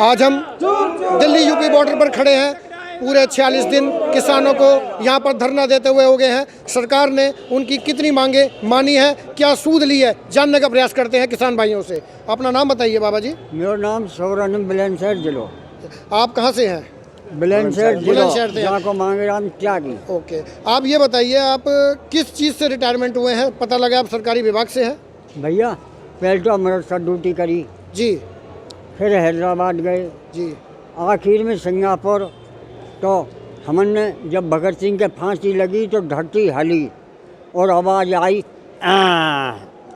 आज हम Delhi UP border पर खड़े हैं। पूरे 46 दिन किसानों को यहाँ पर धरना देते हुए हो गए हैं। सरकार ने उनकी कितनी मांगे मानी है, क्या सूद ली है, जानने का प्रयास करते हैं किसान भाइयों से। अपना नाम बताइए बाबा जी। मेरा नाम सौरानंद बुलंदशहर जिलो। आप कहाँ से हैं? बुलंदशहर बुलंदशहर से। जहाँ को मांगे राम त्यागी। ओके, आप ये बताइए, आप किस चीज़ से रिटायरमेंट हुए हैं? पता लगा आप सरकारी विभाग से हैं। भैया पहले तो अमृतसर ड्यूटी करी, जी फिर हैदराबाद गए, जी। आखिर में सिंगापुर। तो हमने जब भगत सिंह के फांसी लगी तो धरती हली और आवाज़ आई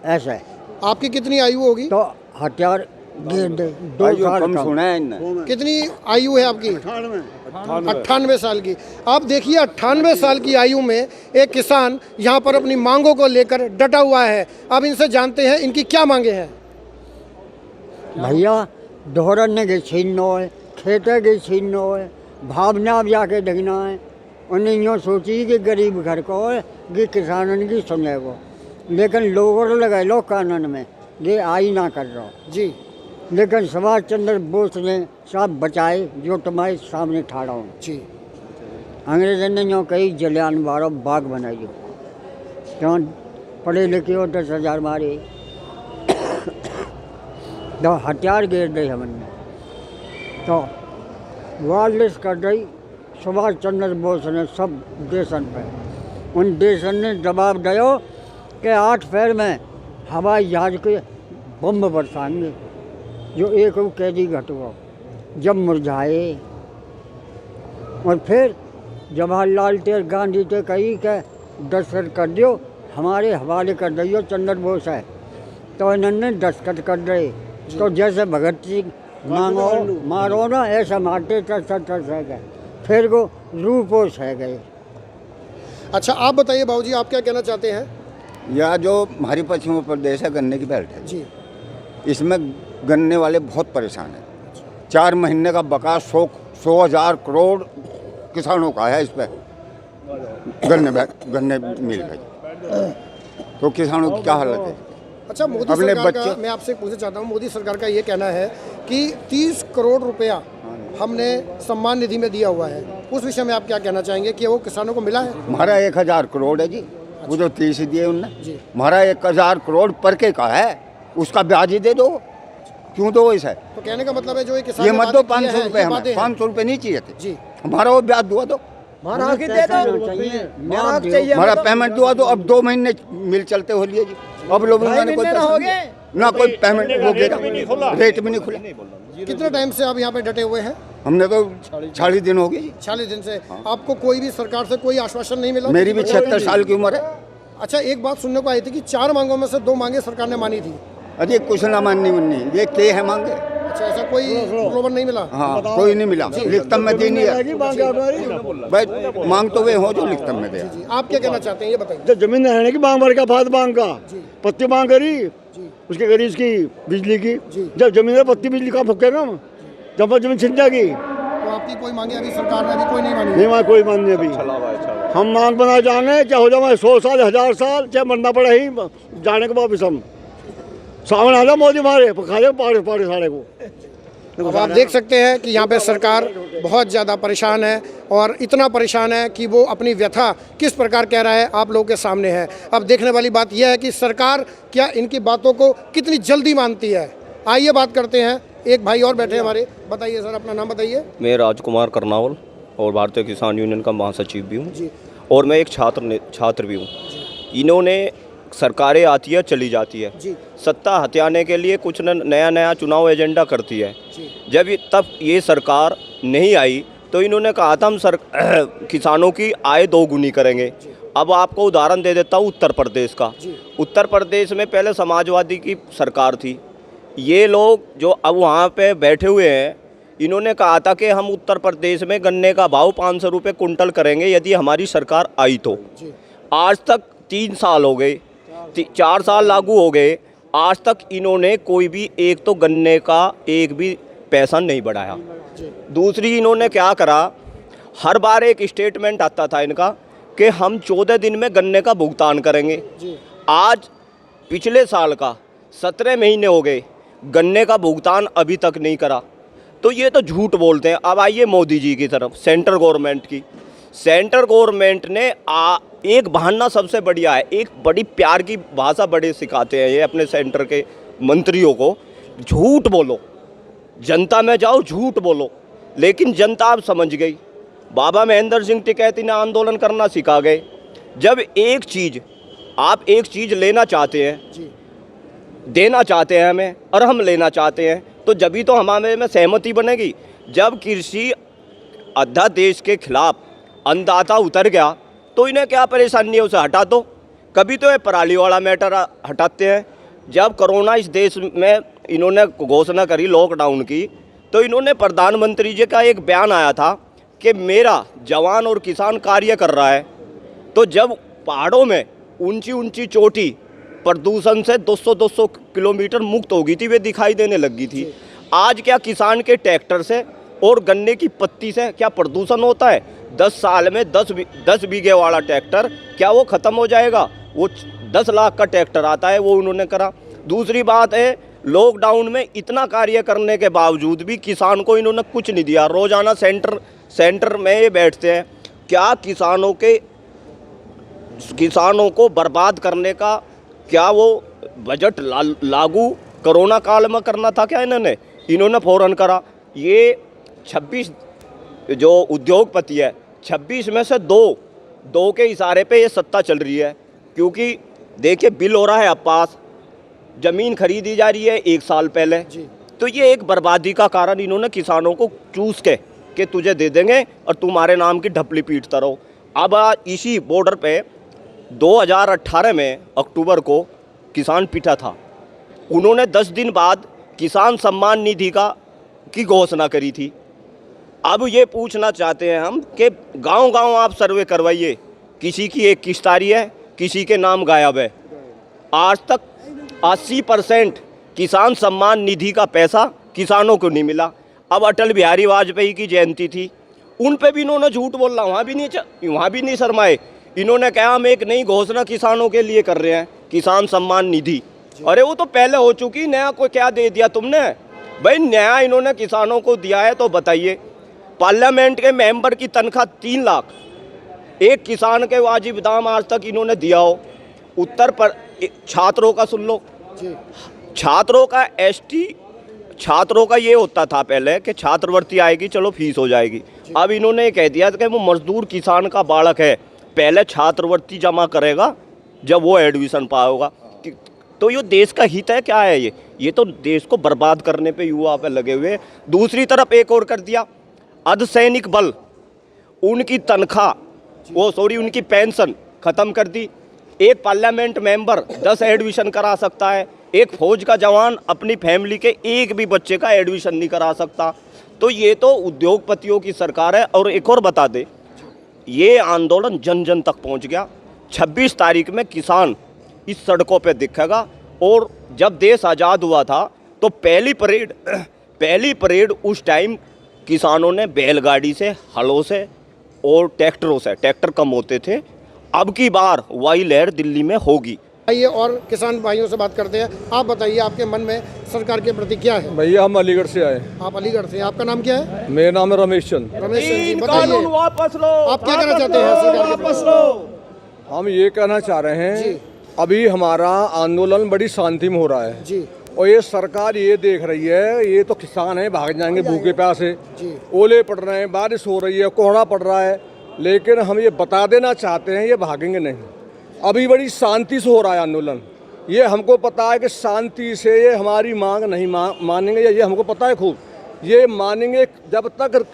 ऐसे। आपकी कितनी आयु होगी? तो हथियार गिर दे 2 साल कम सुना है इनने। कितनी आयु है आपकी? 98 साल की। आप देखिए 98 साल की आयु में एक किसान यहाँ पर अपनी मांगों को लेकर डटा हुआ है। अब इनसे जानते हैं इनकी क्या मांगे हैं। भैया दोहरने के छीनो है, खेते के छीनो है, भावना भी जाके देखना है। उन्हें यूँ सोची कि गरीब घर को है कि किसानों की सुने वो, लेकिन लोगों लगे लो कानून में ये आई ना कर रहा जी। लेकिन सुभाष चंद्र बोस ने सब बचाए जो तुम्हारे सामने ठाड़ा हूँ जी। अंग्रेजों ने यूँ कही जलियांवाला बाग बनाइए, क्यों पढ़े लिखे हो 10,000 मारे तो हथियार गिर गए हमने। तो वायरलेस कर दी सुभाष चंद्र बोस ने सब देशन पे। उन देशन ने जवाब दिया कि 8 फेर में हवाई जहाज के बम बरसाएंगे जो एक कैदी घटुआ जब मुरझाए। और फिर जवाहरलाल गांधी ने कही कि दस्तखत कर दियो, हमारे हवाले कर दियो चंद्र बोस है। तो इन्होंने दस्तखत कर दिए। तो जैसे भगत सिंह मांगो मारो ना ऐसा मारते टस है गए, फिर वो रूपोश है गए। अच्छा, आप बताइए बाबूजी, आप क्या कहना चाहते हैं? यह जो हमारी पश्चिम प्रदेश है गन्ने की बेल्ट है जी, इसमें गन्ने वाले बहुत परेशान हैं। 4 महीने का बकाया 100,000 करोड़ किसानों का है। इस पर गन्ने मिल गए तो किसानों की क्या हालत है। अच्छा, मोदी सरकार का मैं आपसे पूछना चाहता हूँ, मोदी सरकार का ये कहना है कि 30 करोड़ रुपया हमने सम्मान निधि में दिया हुआ है। उस विषय में आप क्या कहना चाहेंगे कि वो किसानों को मिला है? हमारा 1,000 करोड़ है जी। वो जो 30 दिए उनने जी। हमारा 1,000 करोड़ पर के का है, उसका ब्याज ही दे दो। क्यों दो ऐसा है? तो कहने का मतलब है जो ये किसान ये मत दो 500 रुपये, हमें 500 रुपये नहीं चाहिए थे जी। हमारा वो ब्याज दुआ दो, हमारा पेमेंट दुआ दो। अब 2 महीने मिल चलते हो लिए जी, अब लोग ना कोई पेमेंट हो गया, रेट भी नहीं खुला। कितने टाइम से आप यहाँ पे डटे हुए हैं? हमने तो 40 दिन हो गए जी। 40 दिन से। आपको कोई भी सरकार से कोई आश्वासन नहीं मिला? मेरी भी 76 साल की उम्र है। अच्छा, एक बात सुनने को आई थी कि 4 मांगों में से 2 मांगे सरकार ने मानी थी। अरे कुछ ना माननी उन्नी, ये के है मांगे। अच्छा, ऐसा कोई प्रलोभन नहीं मिला? हाँ, कोई नहीं मिला। लिखतम में देनी है भाई, मांग तो वे हो जो लिखतम में दे। आप क्या कहना चाहते हैं ये बताइए। जब जमीन रहने की मांग भर का फाद मांग का पत्ती मांग करी, उसके करी इसकी बिजली की। जब जमीन है पत्ती बिजली का फूकेगा, जब जमीन छिन जाएगी। तो आपकी कोई मांगे अभी सरकार ने अभी कोई नहीं मानी? नहीं मांग, कोई मांग नहीं अभी। हम मांग बना जाएंगे, चाहे हो जाए 100 साल 1000 साल, चाहे मरना पड़े ही जाने के वापिस हम सामने आ जाए मोदी मारे खा जाए पाड़े सारे को। अब आप देख सकते हैं कि यहाँ पे सरकार बहुत ज़्यादा परेशान है और इतना परेशान है कि वो अपनी व्यथा किस प्रकार कह रहा है आप लोगों के सामने है। अब देखने वाली बात यह है कि सरकार क्या इनकी बातों को कितनी जल्दी मानती है। आइए बात करते हैं, एक भाई और बैठे हमारे। बताइए सर, अपना नाम बताइए। मैं राजकुमार करनावल और भारतीय किसान यूनियन का महासचिव भी हूँ जी। और मैं एक छात्र भी हूँ। इन्होंने सरकारें आती है चली जाती है जी। सत्ता हथियाने के लिए कुछ न नया चुनाव एजेंडा करती है जी। जब तब ये सरकार नहीं आई तो इन्होंने कहा था हम किसानों की आय 2 गुनी करेंगे। अब आपको उदाहरण दे देता हूँ उत्तर प्रदेश का। उत्तर प्रदेश में पहले समाजवादी की सरकार थी। ये लोग जो अब वहाँ पे बैठे हुए हैं, इन्होंने कहा था कि हम उत्तर प्रदेश में गन्ने का भाव 500 रुपये कुंटल करेंगे यदि हमारी सरकार आई तो। आज तक 3 साल हो गए, 4 साल लागू हो गए, आज तक इन्होंने कोई भी एक तो गन्ने का एक भी पैसा नहीं बढ़ाया। दूसरी इन्होंने क्या करा, हर बार एक स्टेटमेंट आता था इनका कि हम 14 दिन में गन्ने का भुगतान करेंगे। आज पिछले साल का 17 महीने हो गए, गन्ने का भुगतान अभी तक नहीं करा। तो ये तो झूठ बोलते हैं। अब आइए मोदी जी की तरफ, सेंट्रल गवर्नमेंट की। सेंट्रल गवर्नमेंट ने एक बहाना सबसे बढ़िया है, एक बड़ी प्यार की भाषा बड़े सिखाते हैं ये अपने सेंटर के मंत्रियों को, झूठ बोलो, जनता में जाओ झूठ बोलो। लेकिन जनता अब समझ गई। बाबा महेंद्र सिंह टिकैती ने आंदोलन करना सिखा गए। जब एक चीज़ आप एक चीज़ लेना चाहते हैं, देना चाहते हैं हमें, और हम लेना चाहते हैं, तो जभी तो हमारे में सहमति बनेगी। जब कृषि अध्यादेश के खिलाफ अन्नदाता उतर गया तो इन्हें क्या परेशानी है, उसे हटा दो। कभी तो ये पराली वाला मैटर हटाते हैं। जब कोरोना इस देश में इन्होंने घोषणा करी लॉकडाउन की, तो इन्होंने प्रधानमंत्री जी का एक बयान आया था कि मेरा जवान और किसान कार्य कर रहा है। तो जब पहाड़ों में ऊंची ऊंची चोटी प्रदूषण से 200 किलोमीटर मुक्त हो गई थी, वे दिखाई देने लगी थी। आज क्या किसान के ट्रैक्टर से और गन्ने की पत्ती से क्या प्रदूषण होता है? 10 साल में 10 बीघे वाला ट्रैक्टर क्या वो ख़त्म हो जाएगा? वो 10 लाख का ट्रैक्टर आता है, वो उन्होंने करा। दूसरी बात है, लॉकडाउन में इतना कार्य करने के बावजूद भी किसान को इन्होंने कुछ नहीं दिया। रोज़ाना सेंटर में ये बैठते हैं। क्या किसानों को बर्बाद करने का क्या वो बजट लागू कोरोना काल में करना था क्या इन्होंने फ़ौरन करा। ये 26 जो उद्योगपति है, 26 में से दो के इशारे पे ये सत्ता चल रही है। क्योंकि देखिए बिल हो रहा है अब पास, ज़मीन खरीदी जा रही है 1 साल पहले। तो ये एक बर्बादी का कारण इन्होंने किसानों को चूस के कि तुझे दे देंगे और तुम्हारे नाम की ढपली पीटता रहो। अब इसी बॉर्डर पे 2018 में अक्टूबर को किसान पिटा था। उन्होंने 10 दिन बाद किसान सम्मान निधि की घोषणा करी थी। अब ये पूछना चाहते हैं हम कि गांव-गांव आप सर्वे करवाइए, किसी की एक किस्त आ रही है, किसी के नाम गायब है। आज तक 80% किसान सम्मान निधि का पैसा किसानों को नहीं मिला। अब अटल बिहारी वाजपेयी की जयंती थी, उन पे भी इन्होंने झूठ बोला, वहाँ भी नहीं शर्माए। इन्होंने कहा हम एक नई घोषणा किसानों के लिए कर रहे हैं, किसान सम्मान निधि। अरे वो तो पहले हो चुकी, नया को क्या दे दिया तुमने? भाई नया इन्होंने किसानों को दिया है तो बताइए। पार्लियामेंट के मेंबर की तनख्वाह 3 लाख, एक किसान के वाजिब दाम आज तक इन्होंने दिया हो। उत्तर पर छात्रों का सुन लो, छात्रों का छात्रों का ये होता था पहले कि छात्रवृत्ति आएगी चलो फीस हो जाएगी। अब इन्होंने कह दिया कि वो मजदूर किसान का बालक है, पहले छात्रवृत्ति जमा करेगा जब वो एडमिशन पाएगा। तो ये देश का हित है क्या है? ये तो देश को बर्बाद करने पे युवा पे लगे हुए। दूसरी तरफ एक और कर दिया, अर्धसैनिक बल, उनकी तनख्वाह उनकी पेंशन ख़त्म कर दी। एक पार्लियामेंट मेंबर 10 एडमिशन करा सकता है, एक फौज का जवान अपनी फैमिली के एक भी बच्चे का एडमिशन नहीं करा सकता। तो ये तो उद्योगपतियों की सरकार है। और एक और बता दे, ये आंदोलन जन जन तक पहुंच गया। 26 तारीख में किसान इस सड़कों पे दिखेगा। और जब देश आज़ाद हुआ था तो पहली परेड उस टाइम किसानों ने बैलगाड़ी से, हलों से और ट्रैक्टरों से, ट्रैक्टर कम होते थे। अब की बार वही लहर दिल्ली में होगी। आइए और किसान भाइयों से बात करते हैं। आप बताइए आपके मन में सरकार के प्रति क्या है? भैया हम अलीगढ़ से आए। आप अलीगढ़ से, आपका नाम क्या है? मेरा नाम है रमेश चंद। रमेश चंद जी, बताइए वापस लो, आप क्या कहना चाहते हैं सरकार के प्रति? हम ये कहना चाह रहे हैं, अभी हमारा आंदोलन बड़ी शांति में हो रहा है जी। और ये सरकार ये देख रही है, ये तो किसान है, भाग जाएंगे भूखे प्यासे, ओले पड़ रहे हैं, बारिश हो रही है, कोहरा पड़ रहा है, लेकिन हम ये बता देना चाहते हैं ये भागेंगे नहीं। अभी बड़ी शांति से हो रहा है आंदोलन। ये हमको पता है कि शांति से ये हमारी मांग नहीं मानेंगे, ये हमको पता है खूब। ये मानेंगे जब तक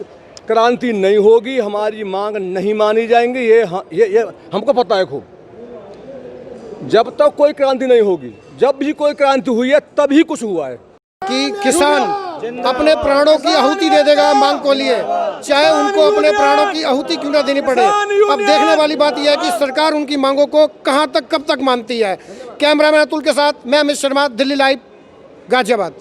क्रांति नहीं होगी, हमारी मांग नहीं मानी जाएंगी, ये हमको पता है खूब। जब तक कोई क्रांति नहीं होगी, जब भी कोई क्रांति हुई है तभी कुछ हुआ है कि किसान अपने प्राणों की आहुति दे देगा मांग को लिए, चाहे उनको अपने प्राणों की आहुति क्यों ना देनी पड़े। अब देखने वाली बात यह है कि सरकार उनकी मांगों को कहां तक कब तक मानती है। कैमरामैन अतुल के साथ मैं अमित शर्मा, दिल्ली लाइव, गाजियाबाद।